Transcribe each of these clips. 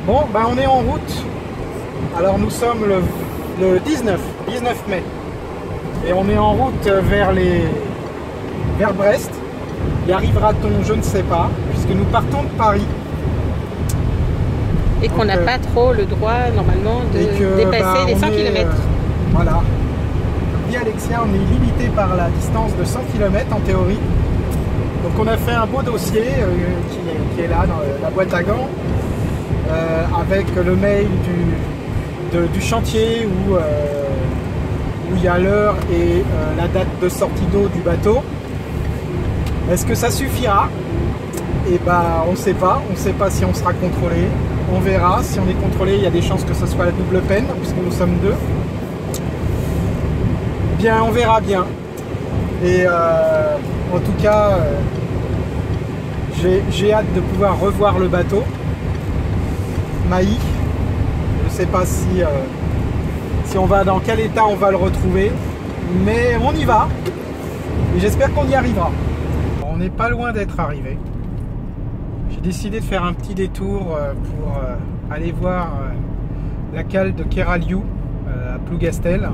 Bon, ben on est en route. Alors nous sommes le 19 mai. Et on est en route vers Brest. Y arrivera-t-on? Je ne sais pas, puisque nous partons de Paris. Et qu'on n'a pas trop le droit, normalement, de dépasser les 100 km. Voilà. Comme dit Alexia, on est limité par la distance de 100 km en théorie. Donc on a fait un beau dossier qui est là dans la boîte à gants, avec le mail du chantier où il y a l'heure et la date de sortie d'eau du bateau. Est-ce que ça suffira? Et bah on ne sait pas. On ne sait pas si on sera contrôlé. On verra. Si on est contrôlé, il y a des chances que ce soit la double peine, puisque nous sommes deux. Bien, on verra bien. Et en tout cas, j'ai hâte de pouvoir revoir le bateau. Maï. Je ne sais pas si on va, dans quel état on va le retrouver. Mais on y va. Et j'espère qu'on y arrivera. On n'est pas loin d'être arrivé. J'ai décidé de faire un petit détour pour aller voir la cale de Keraliou à Plougastel.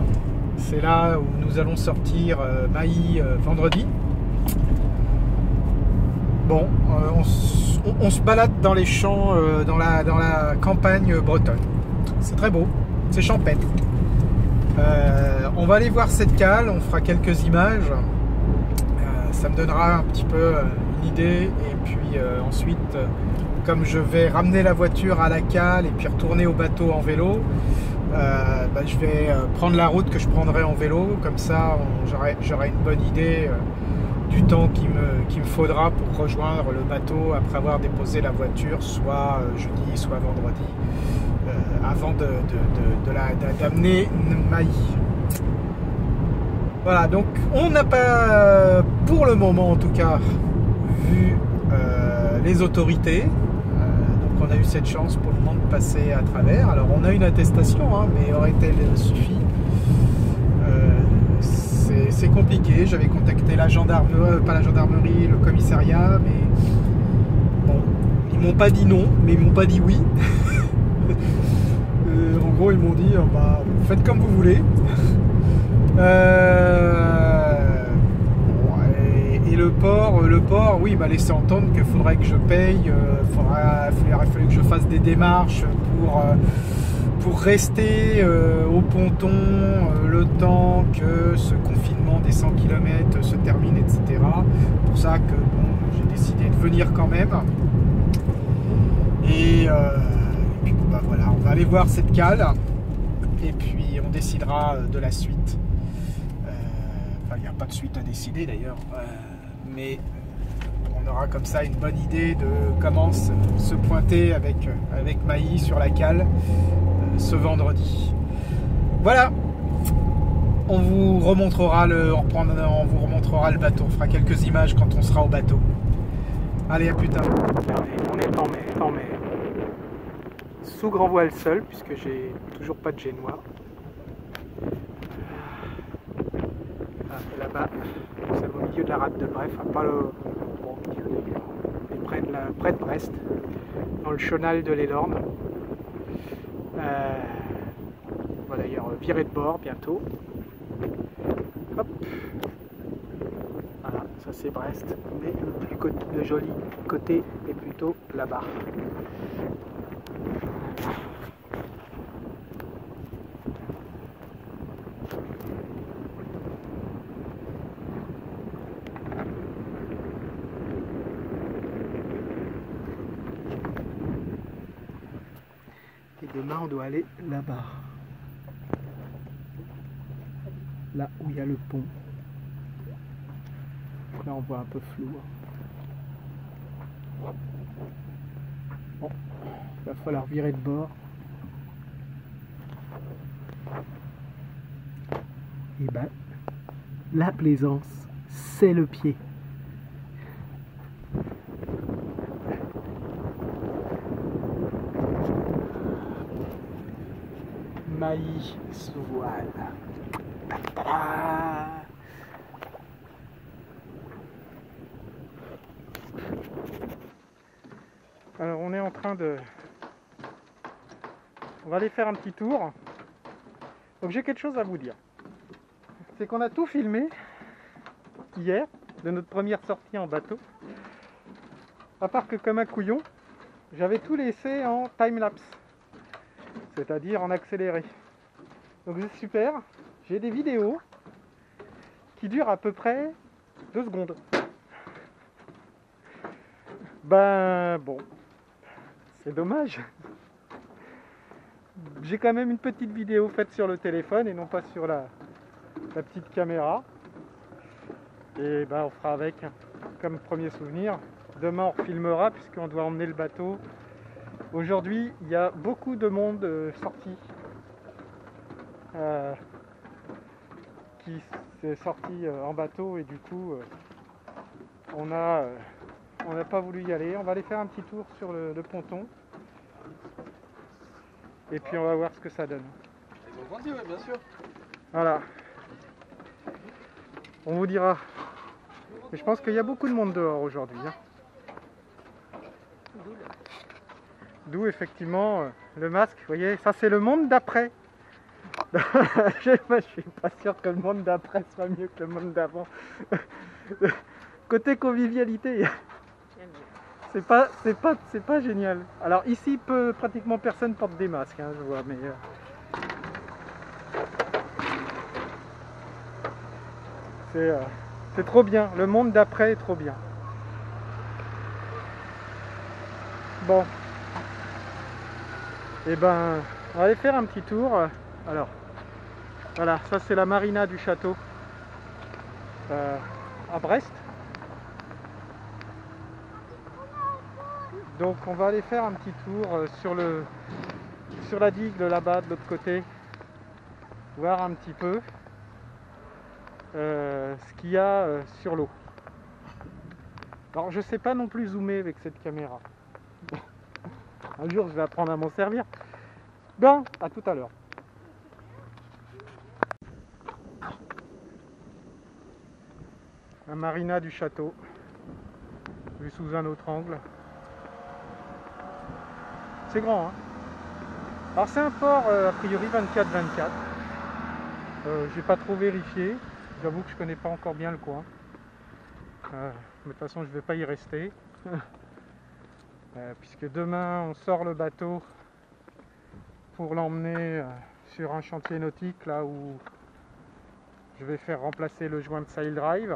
C'est là où nous allons sortir Maï vendredi. Bon, on se balade dans les champs, dans la campagne bretonne. C'est très beau, c'est champêtre. On va aller voir cette cale, on fera quelques images. Ça me donnera un petit peu une idée. Et puis ensuite, comme je vais ramener la voiture à la cale et puis retourner au bateau en vélo, je vais prendre la route que je prendrai en vélo. Comme ça, j'aurai une bonne idée du temps qu'il me faudra pour rejoindre le bateau après avoir déposé la voiture, soit jeudi, soit vendredi, avant d'amener Maï. Voilà, donc on n'a pas, pour le moment en tout cas, vu les autorités. Donc on a eu cette chance pour le moment de passer à travers. Alors on a une attestation, hein, mais aurait-elle suffi? C'est compliqué. J'avais contacté la gendarmerie, pas la gendarmerie, le commissariat, mais bon, ils m'ont pas dit non, mais ils m'ont pas dit oui. En gros, ils m'ont dit faites comme vous voulez. Et le port, oui, m'a laissé entendre qu'il faudrait que je paye, il aurait fallu que je fasse des démarches pour rester au ponton le temps que ce confinement des 100 km se termine, etc. C'est pour ça que j'ai décidé de venir quand même. Et puis voilà, on va aller voir cette cale et puis on décidera de la suite. Il n'y a pas de suite à décider d'ailleurs, mais on aura comme ça une bonne idée de comment se pointer avec Maï sur la cale ce vendredi. Voilà, on vous remontrera le bateau, on fera quelques images quand on sera au bateau. Allez, à plus tard. On est en mai. Sous grand voile seul, puisque j'ai toujours pas de génois. Et là-bas, nous sommes au milieu de la rade de Bref, pas au milieu d'ailleurs, près de Brest, dans le chenal de l'Elorne. On va d'ailleurs virer de bord bientôt. Hop. Voilà, ça c'est Brest, mais le joli côté est plutôt là-bas. Et demain, on doit aller là-bas. Là où il y a le pont. Là, on voit un peu flou. Bon, il va falloir virer de bord. Et ben, la plaisance, c'est le pied. Maï sous voile. Alors on est en train de on va aller faire un petit tour. Donc j'ai quelque chose à vous dire. C'est qu'on a tout filmé hier, de notre première sortie en bateau. À part que comme un couillon, j'avais tout laissé en time-lapse, c'est-à-dire en accéléré. Donc c'est super, j'ai des vidéos qui durent à peu près 2 secondes. Ben bon, c'est dommage. J'ai quand même une petite vidéo faite sur le téléphone et non pas sur la petite caméra. Et ben on fera avec comme premier souvenir. Demain on filmera puisqu'on doit emmener le bateau. Aujourd'hui il y a beaucoup de monde sorti. Qui s'est sorti en bateau et du coup on n'a pas voulu y aller. On va aller faire un petit tour sur le ponton et puis on va voir ce que ça donne. Ils ont grandi, oui, bien sûr. Voilà. On vous dira. Et je pense qu'il y a beaucoup de monde dehors aujourd'hui. Hein. D'où effectivement le masque. Vous voyez, ça c'est le monde d'après. Je suis pas sûr que le monde d'après soit mieux que le monde d'avant. Côté convivialité, c'est pas génial. Alors ici, pratiquement personne porte des masques, hein, je vois, mais c'est trop bien. Le monde d'après est trop bien. Bon, et ben, on va aller faire un petit tour. Alors, voilà, ça c'est la marina du château à Brest. Donc on va aller faire un petit tour sur la digue de là-bas, de l'autre côté, voir un petit peu ce qu'il y a sur l'eau. Alors je sais pas non plus zoomer avec cette caméra. Un jour je vais apprendre à m'en servir. Bon, à tout à l'heure. La marina du château, vue sous un autre angle. C'est grand, hein. Alors c'est un port a priori 24/24. J'ai pas trop vérifié. J'avoue que je connais pas encore bien le coin. Mais de toute façon je vais pas y rester. Puisque demain on sort le bateau pour l'emmener sur un chantier nautique là où je vais faire remplacer le joint de Sail Drive.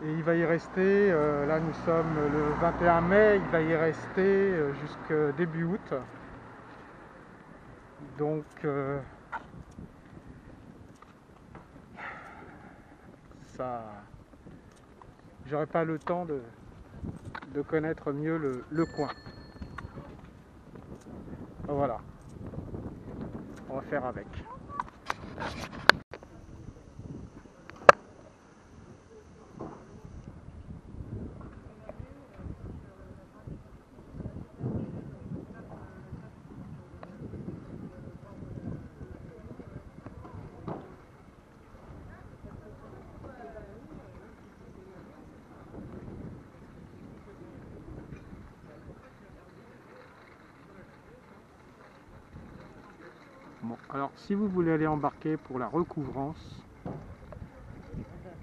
Et il va y rester, là nous sommes le 21 mai, il va y rester jusqu'à début août. Donc ça, j'aurai pas le temps de connaître mieux le coin. Voilà, on va faire avec. Bon, alors si vous voulez aller embarquer pour la recouvrance,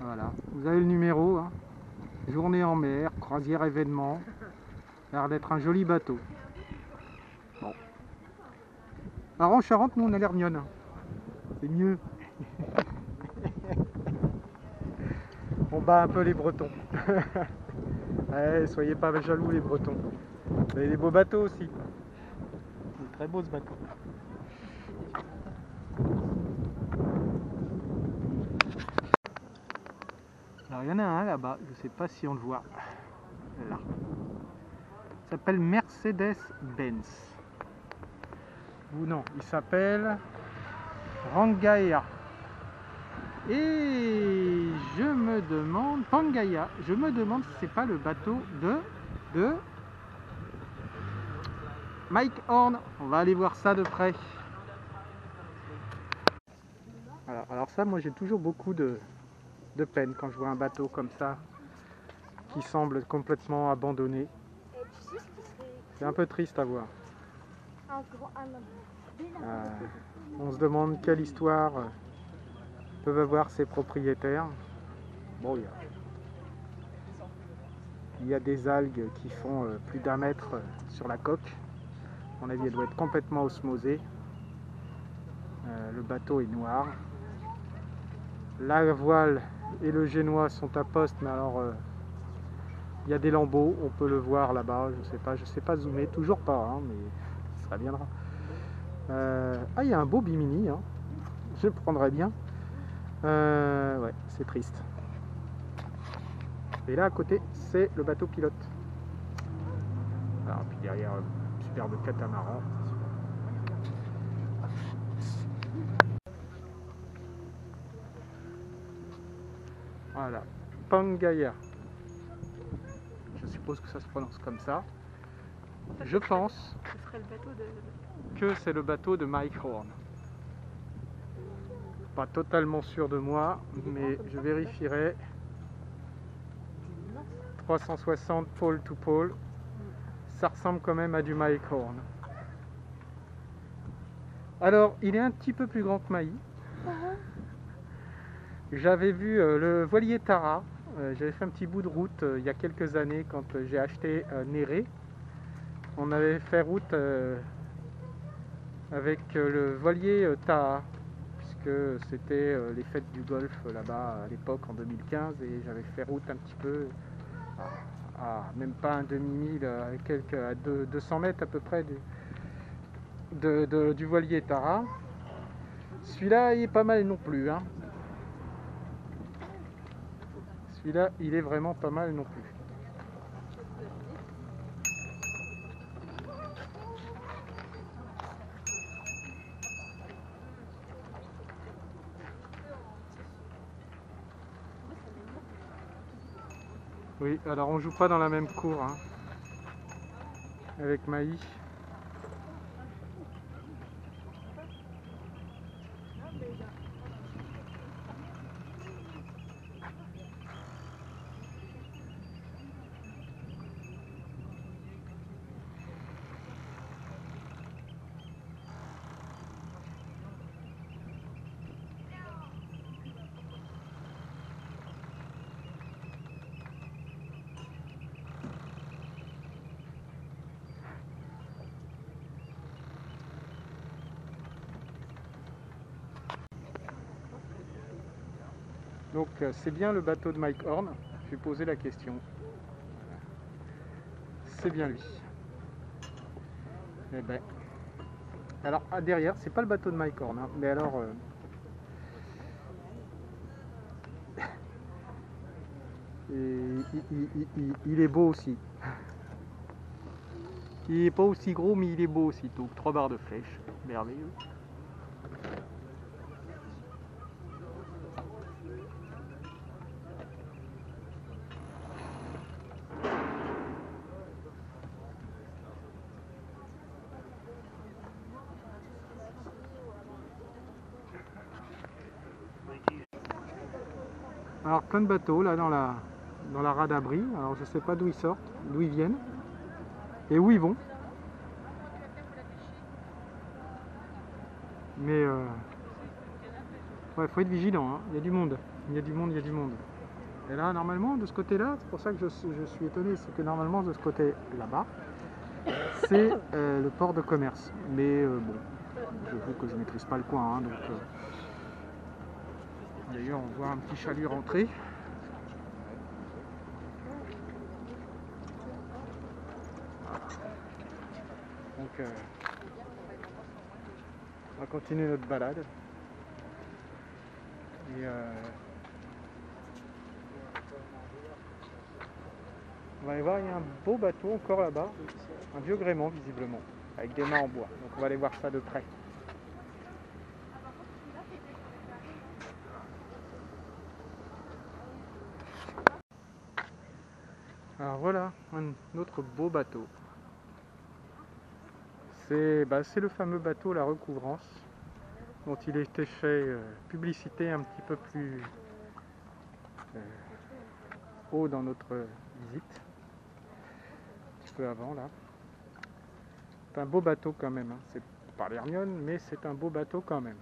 voilà, vous avez le numéro, hein. Journée en mer, croisière événement, ça a l'air d'être un joli bateau. Bon. Alors en Charente, nous on a l'air mignonne, c'est mieux. On bat un peu les Bretons. Ouais, soyez pas jaloux les Bretons. Vous avez des beaux bateaux aussi. C'est très beau ce bateau. Alors il y en a un là-bas, je ne sais pas si on le voit. Là. Il s'appelle Mercedes-Benz. Ou non, il s'appelle Rangaea. Et je me demande, Pangaea, je me demande si c'est pas le bateau de Mike Horn. On va aller voir ça de près. Alors ça, moi j'ai toujours beaucoup de peine quand je vois un bateau comme ça qui semble complètement abandonné. C'est un peu triste à voir. On se demande quelle histoire peuvent avoir ses propriétaires. Bon, il y a des algues qui font plus d'1 mètre sur la coque. À mon avis, elle doit être complètement osmosée. Le bateau est noir. La voile et le génois sont à poste, mais alors il y a des lambeaux, on peut le voir là-bas, je sais pas zoomer, toujours pas, hein, mais ça viendra. Ah, il y a un beau bimini, hein. Je le prendrais bien. Ouais, c'est triste. Et là à côté, c'est le bateau pilote. Alors, puis derrière, superbe catamaran. Voilà, Pangaea. Je suppose que ça se prononce comme ça. Je pense que c'est le bateau de Mike Horn. Pas totalement sûr de moi, mais je vérifierai. 360 pôle to pôle, ça ressemble quand même à du Mike Horn. Alors, il est un petit peu plus grand que Maï. J'avais vu le voilier Tara, j'avais fait un petit bout de route il y a quelques années quand j'ai acheté Néré. On avait fait route avec le voilier Taha, puisque c'était les fêtes du Golfe là-bas à l'époque en 2015, et j'avais fait route un petit peu à même pas un demi-mille, à 200 mètres à peu près du voilier Tara. Celui-là, il est pas mal non plus, hein. Celui-là, il est vraiment pas mal non plus. Oui, alors on joue pas dans la même cour, hein, avec Maï. Donc c'est bien le bateau de Mike Horn. Je vais poser la question. C'est bien lui. Eh ben. Alors derrière, c'est pas le bateau de Mike Horn, hein, mais alors il est beau aussi. Il est pas aussi gros, mais il est beau aussi. Donc 3 barres de flèche, merveilleux. Alors plein de bateaux là dans la rade abri. Alors je sais pas d'où ils sortent, d'où ils viennent et où ils vont. Mais ouais, faut être vigilant, hein. Il y a du monde, il y a du monde, il y a du monde. Et là normalement de ce côté-là, c'est pour ça que je suis étonné, c'est que normalement de ce côté là-bas, c'est le port de commerce. Mais bon, j'avoue que je maîtrise pas le coin, hein, donc. D'ailleurs, on voit un petit chalut rentrer. Donc, on va continuer notre balade. Et on va aller voir, il y a un beau bateau encore là-bas, un vieux gréement visiblement, avec des mâts en bois. Donc on va aller voir ça de près. Alors voilà, un autre beau bateau. C'est le fameux bateau La Recouvrance, dont il a été fait publicité un petit peu plus haut dans notre visite, un petit peu avant là. C'est un beau bateau quand même, hein. C'est pas l'Hermione, mais c'est un beau bateau quand même.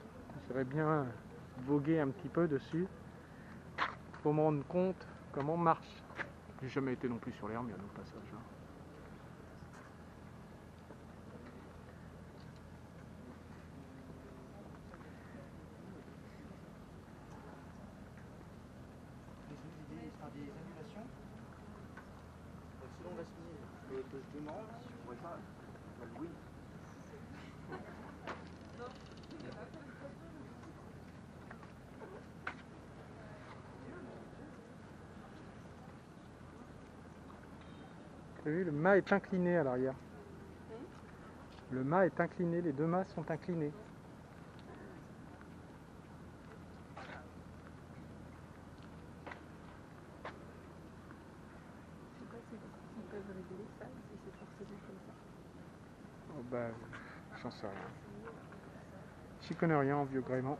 J'aimerais bien voguer un petit peu dessus pour me rendre compte comment on marche. J'ai jamais été non plus sur l'Hermione au passage, hein. Des annulations selon la semaine que je demande, si je pourrais pas, oui. Vous avez vu, le mât est incliné à l'arrière. Le mât est incliné, les deux mâts sont inclinés. Ils peuvent réguler ça, si c'est forcément comme ça. Oh bah, j'en sais rien. J'y connais rien en vieux gréement.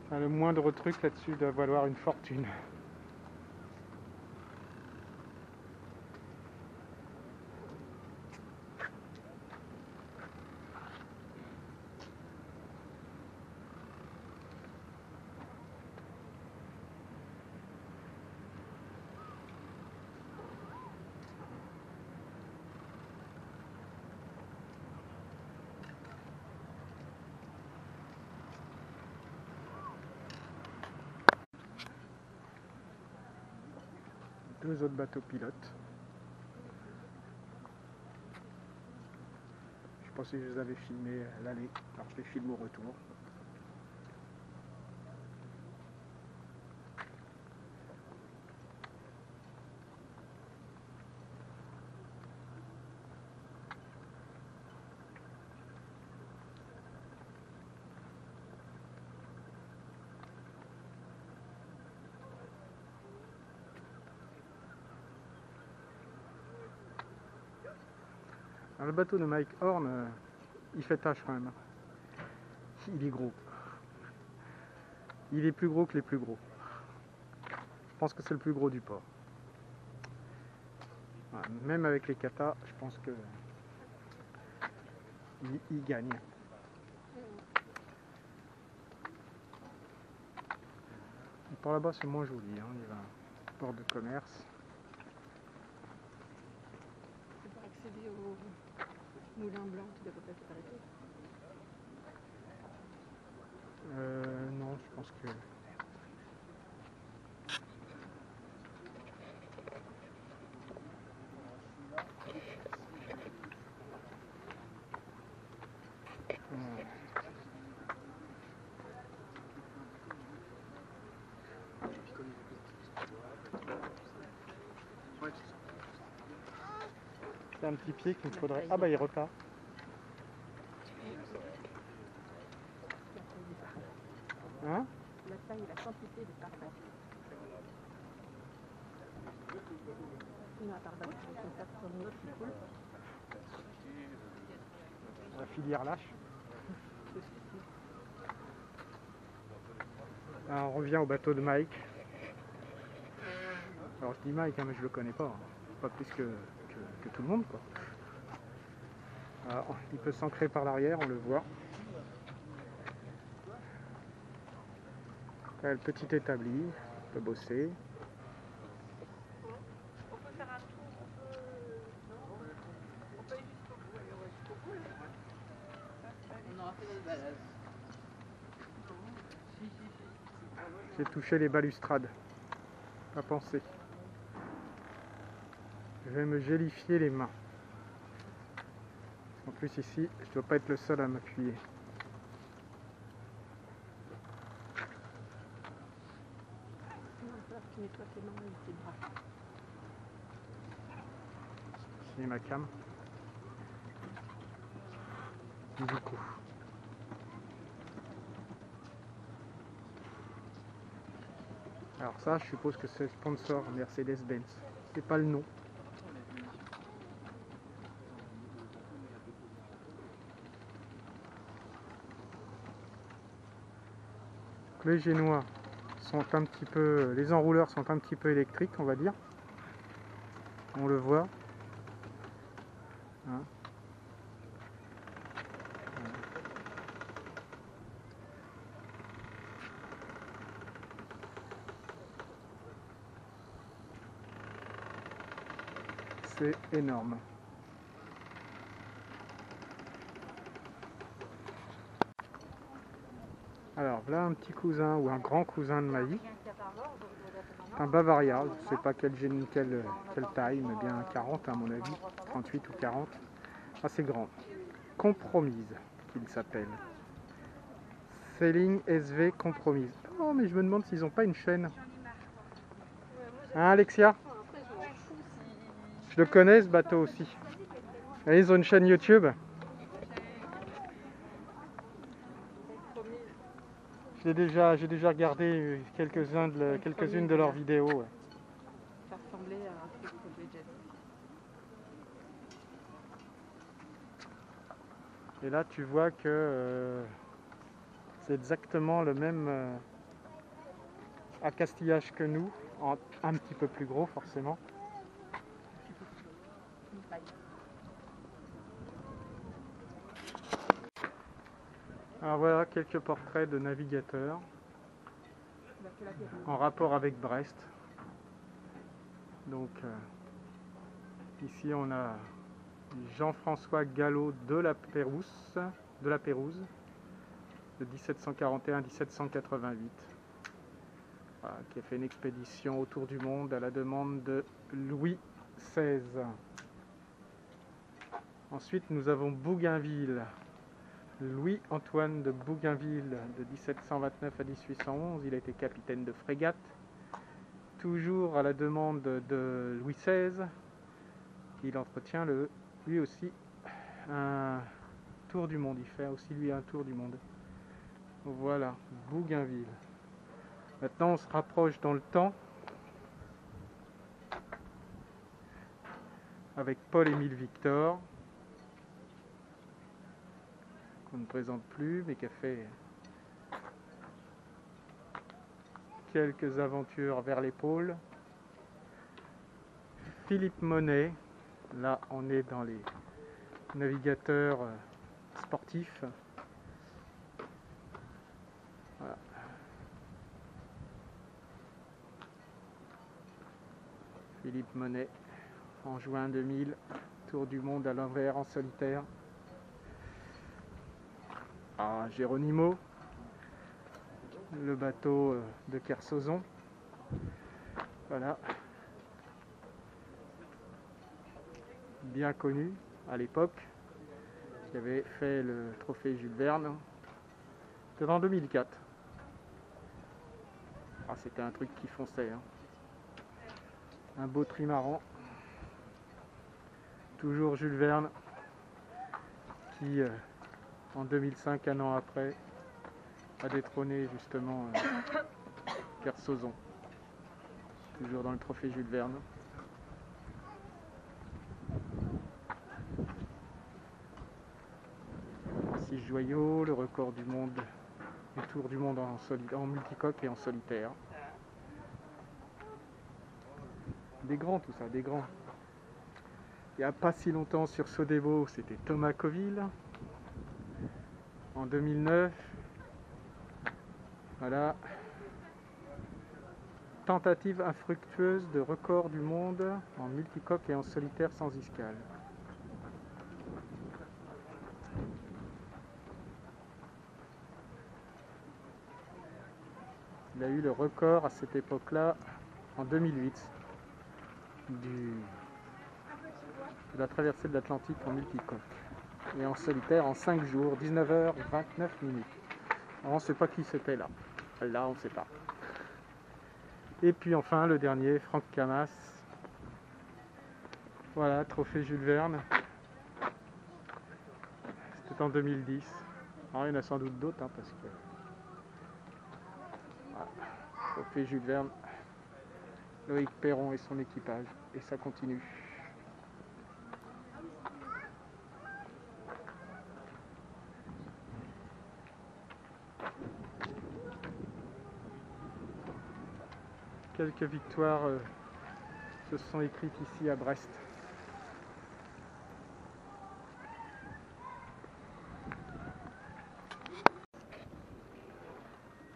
Enfin, le moindre truc là-dessus doit valoir une fortune. Deux autres bateaux pilotes. Je pensais que je les avais filmés à l'aller, alors je les filme au retour. Alors, le bateau de Mike Horn, il fait tâche quand même. Il est gros. Il est plus gros que les plus gros. Je pense que c'est le plus gros du port. Voilà, même avec les katas, je pense que il gagne. Et par là-bas, c'est moins joli, hein. Il y a un port de commerce. C'est pour accéder au moulin blanc, tu dois peut-être t'arrêter. Non, je pense que... C'est un petit pied qu'il me faudrait... Ah bah il repart. Hein? La taille et la quantité de partage. Non, pardon, c'est ça sur une autre qui coule. La filière lâche. Alors, on revient au bateau de Mike. Alors je dis Mike, hein, mais je le connais pas. Hein. Pas plus que tout le monde, quoi. Alors, il peut s'ancrer par l'arrière, on le voit. Là, le petit établi, on peut bosser. On peut faire un tour, on peut aller jusqu'au bout. On aura fait notre balade. J'ai touché les balustrades. Pas pensé. Je vais me gélifier les mains. En plus ici, je dois pas être le seul à m'appuyer. Tu nettoies tes mains et tes bras. C'est ma cam. Du coup. Alors ça, je suppose que c'est le sponsor Mercedes-Benz. C'est pas le nom. Les Génois sont un petit peu... Les enrouleurs sont un petit peu électriques, on va dire. On le voit. Hein. C'est énorme. Alors là, un petit cousin ou un grand cousin de ma vie. Un Bavaria, je ne sais pas quelle taille, mais bien 40 à mon avis, 38 ou 40. Assez grand. Compromise, qu'il s'appelle. Sailing SV Compromise. Oh, mais je me demande s'ils n'ont pas une chaîne. Hein, Alexia? Je le connais, ce bateau aussi. Et ils ont une chaîne YouTube. J'ai déjà regardé quelques-unes de leurs vidéos. Ouais. Ça ressemblait à un truc que j'ai déjà vu. Et là, tu vois que c'est exactement le même accastillage que nous, un petit peu plus gros forcément. Alors voilà quelques portraits de navigateurs en rapport avec Brest. Donc ici on a Jean-François Gallo de la Pérouse de 1741-1788, voilà, qui a fait une expédition autour du monde à la demande de Louis XVI. Ensuite nous avons Bougainville. Louis-Antoine de Bougainville de 1729 à 1811, il a été capitaine de frégate, toujours à la demande de Louis XVI. Il entretient lui aussi un tour du monde, il fait aussi lui un tour du monde. Voilà, Bougainville. Maintenant on se rapproche dans le temps avec Paul-Émile Victor, qu'on ne présente plus, mais qui a fait quelques aventures vers les pôles. Philippe Monet, là on est dans les navigateurs sportifs. Voilà. Philippe Monet, en juin 2000, tour du monde à l'envers en solitaire. Ah, Geronimo, le bateau de Kersozon. Voilà. Bien connu à l'époque, qui avait fait le trophée Jules Verne. C'était en 2004. Ah, c'était un truc qui fonçait. Hein. Un beau trimaran. Toujours Jules Verne, qui en 2005, un an après, a détrôné justement Kersozon. Toujours dans le trophée Jules Verne. Francis Joyot, le record du monde, du tour du monde en multicoque et en solitaire. Des grands tout ça, des grands. Il n'y a pas si longtemps sur Sodebo, c'était Thomas Coville. En 2009, voilà. Tentative infructueuse de record du monde en multicoque et en solitaire sans escale. Il a eu le record à cette époque-là, en 2008, de la traversée de l'Atlantique en multicoque. Et en solitaire en 5 jours, 19h29 minutes. Alors, on ne sait pas qui c'était là. Là, on ne sait pas. Et puis enfin, le dernier, Franck Camas. Voilà, trophée Jules Verne. C'était en 2010. Alors, il y en a sans doute d'autres, hein, parce que... Voilà, trophée Jules Verne. Loïc Perron et son équipage. Et ça continue. Quelques victoires se sont écrites ici à Brest.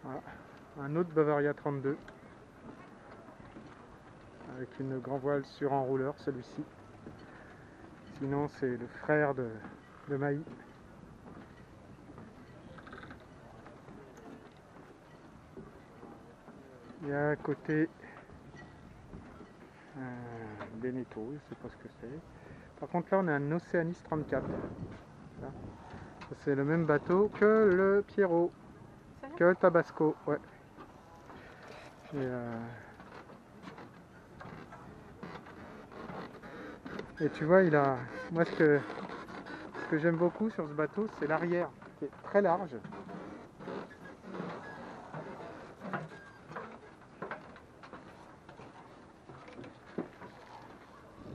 Voilà. Un autre Bavaria 32 avec une grand voile sur enrouleur, celui-ci. Sinon c'est le frère de Maï. Il y a à côté un Beneteau, je ne sais pas ce que c'est. Par contre là on a un Océanis 34. C'est le même bateau que le Pierrot, que le Tabasco. Ouais. Et tu vois, il a. Moi, ce que j'aime beaucoup sur ce bateau, c'est l'arrière, qui est très large.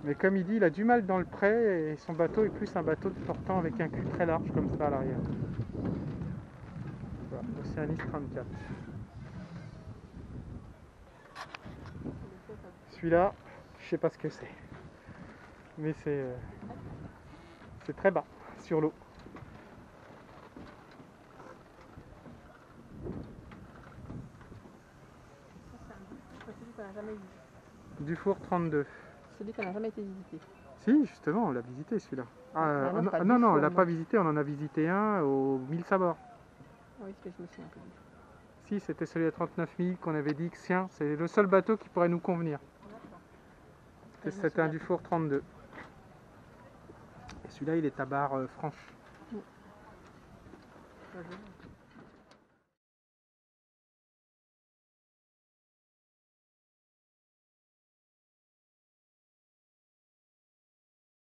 Mais comme il dit, il a du mal dans le pré et son bateau est plus un bateau de portant avec un cul très large comme ça à l'arrière. Voilà, Océanis 34. Celui-là, je sais pas ce que c'est. Mais c'est très bas sur l'eau. Celui qu'on n'a jamais vu. Dufour 32. Celui qu'on n'a jamais été visité. Si, justement, on l'a visité celui-là. Ah, non, pas non, on Dufour, l'a non. pas visité, on en a visité un au 1000 sabords. Oui, parce que je me souviens plus. Si, c'était celui à 39 000 qu'on avait dit que tiens, c'est le seul bateau qui pourrait nous convenir. C'était un Dufour 32. Et celui-là, il est à barre franche. Pas joli.